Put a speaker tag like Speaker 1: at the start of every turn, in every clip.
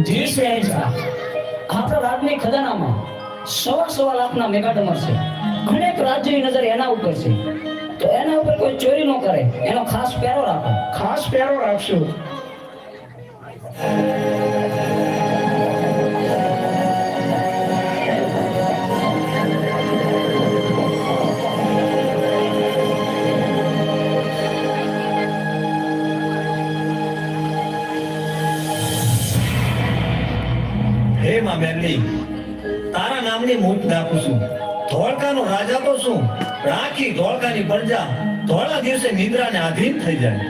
Speaker 1: જી સાહેબ, આપણા રાજની ખજાનામાં સવા લાખના મેગા ડમર છે. અનેક રાજ્યની નજર એના ઉપર છે, તો એના ઉપર કોઈ ચોરી ન કરે એનો ખાસ પહેરો રાખો.
Speaker 2: ખાસ પહેરો રાખશું.
Speaker 3: હે માં મેરલી, તારા નામની મૂઠ નાખું છું. ધોળકાનો રાજા તો શું, રાખી ધોળકાની પ્રજા ધોળા દિવસે નિદ્રાને આધીન થઈ જાય.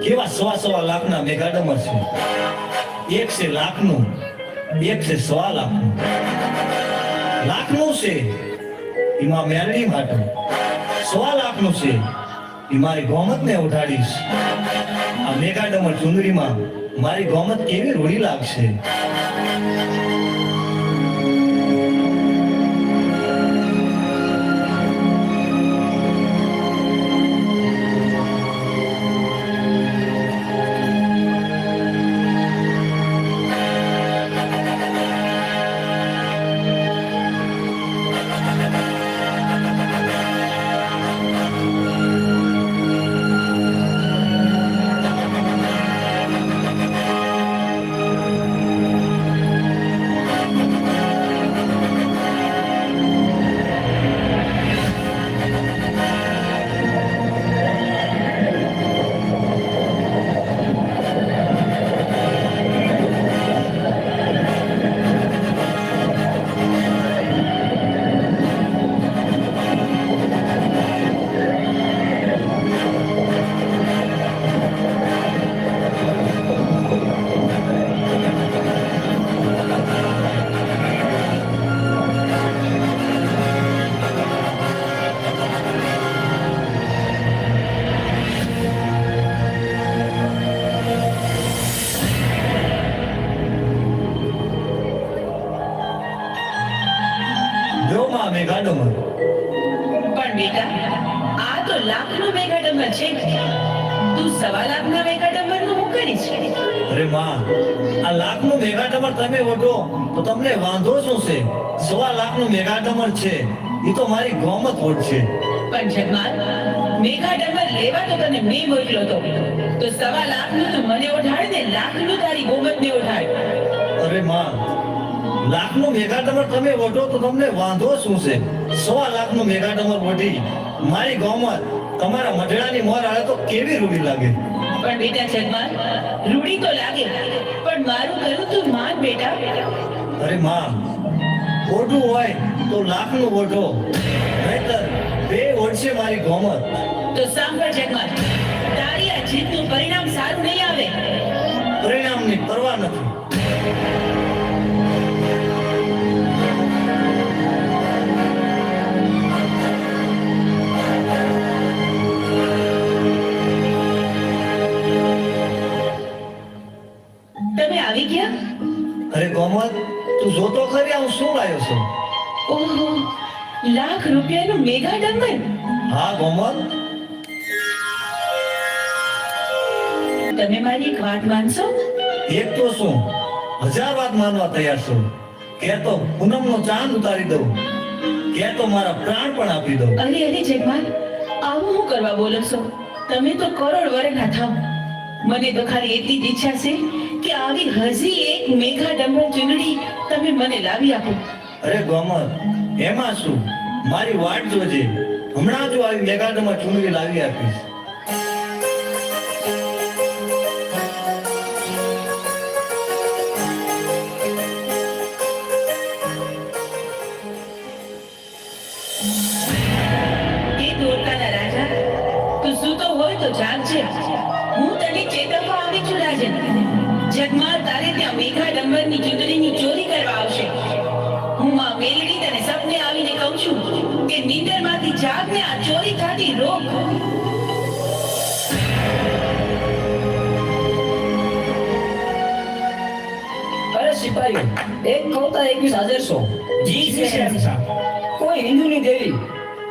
Speaker 3: કેવા સવા લાખના મેગાડમર છે. એક છે લાખનું, એક છે સવા લાખનું. લાખનું છે એમાં મેરડી માટે, સવા લાખનું છે એ મારી ગોમતને ઉઠાડીશ. આ મેગાડમર ચુંદડીમાં મારી ગોમત કેવી રૂડી લાગશે. મેગાડમર
Speaker 4: પણ બેટા, આ તો લાખનો મેગાડમર છે. તું સવા લાખના મેગાડમરનું હું કરીશ?
Speaker 3: અરે માં, આ લાખનું મેગાડમર તમે ઓઢો તો તમને વાંધો શું છે? સવા લાખનું મેગાડમર છે એ તો મારી ગોમત ઓઢશે.
Speaker 4: પણ જગમાલ, મેગાડમર લેવા તો તને મેં મોકલ્યો તો સવા લાખનું તું મને ઓઢાડ ને લાખનું તારી ગોમતને ઓઢાડ.
Speaker 3: અરે માં, લાખનું મેગાડમર તમે ઓઢો તો તમને વાંધો શું છે? સવા લાખનું મેગાડમર ઓઢી મારી ગોમત તમારા મઢડાની મોર આવે તો કેવી રૂડી લાગે.
Speaker 4: પણ બેટા જગમાલ, રૂડી તો લાગે, પણ મારું કરું તું માન બેટા.
Speaker 3: અરે માં, ઓઢું હોય તો લાખનું ઓઢો, નહીતર બે ઓઢશે મારી ગોમત.
Speaker 4: તો સાંભળ જગમાલ, તારી આ જીતનું પરિણામ સારું નહીં આવે.
Speaker 3: પરિણામની પરવા નથી.
Speaker 4: તમે આવી ગયા?
Speaker 3: અરે ગોમત, તું જોતો ખરી હું શું લાવ્યો છું?
Speaker 4: ઓહો, લાખ રૂપિયાનું મેગાડમર.
Speaker 3: હા ગોમત,
Speaker 4: તમે મારી એક વાત માનશો?
Speaker 3: એક તો શું, 1000 વાત માનવા તૈયાર છું. કે તો પૂનમનો ચાંદ ઉતારી દઉં, કે તો મારા પ્રાણ પણ આપી દઉં.
Speaker 4: અરે અરે જગમાલ, આવું હું કરવા બોલો છો? તમે તો કરોડ વરેના થાવ. મને તો ખાલી એટલી જ ઈચ્છા છે કે આવી હજી એક મેઘાડમર ચૂંદડી તમે મને લાવી આપો.
Speaker 3: અરે ગોમત, એમાં શું, મારી વાટ જોજે. હમણાં જો આવી મેઘાડમર ચૂંદડી લાવી આપીશ.
Speaker 4: જાગજે, હું તને ચેતવવા આવી છું રાજન. જગમાલ તારે ત્યાં મેઘા ડંબરની ચૂંદડીની ચોરી કરવા આવશે. હું માં મેલડી તને સપને આવી કહું છું કે નીંદરમાંથી જાગને આ ચોરી કાઢી રોક.
Speaker 1: અરે સિપાહીઓ, એક કવતા 21 હાજર છો.
Speaker 3: જી શહેનશાહ.
Speaker 1: કોઈ હિન્દુની દેવી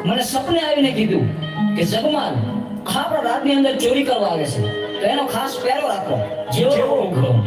Speaker 1: મને સપને આવીને કીધું કે જગમાલ આપણા રાજની અંદર ચોરી કરવા આવે છે, તો એનો ખાસ પહેરો રાખો. જેવો હુકમ.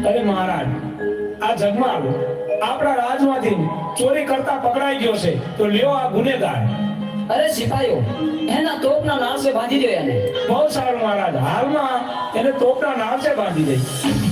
Speaker 2: અરે મહારાજ, આ જગમાલ આપણા રાજમાંથી ચોરી કરતા પકડાઈ ગયો છે, તો લ્યો આ ગુનેગાર.
Speaker 1: અરે સિપાહીઓ, એના તોપના નાળસે બાંધી દો એને.
Speaker 2: બહુ સારું મહારાજ, હાલમાં એને તોપના નાળસે બાંધી દઈ.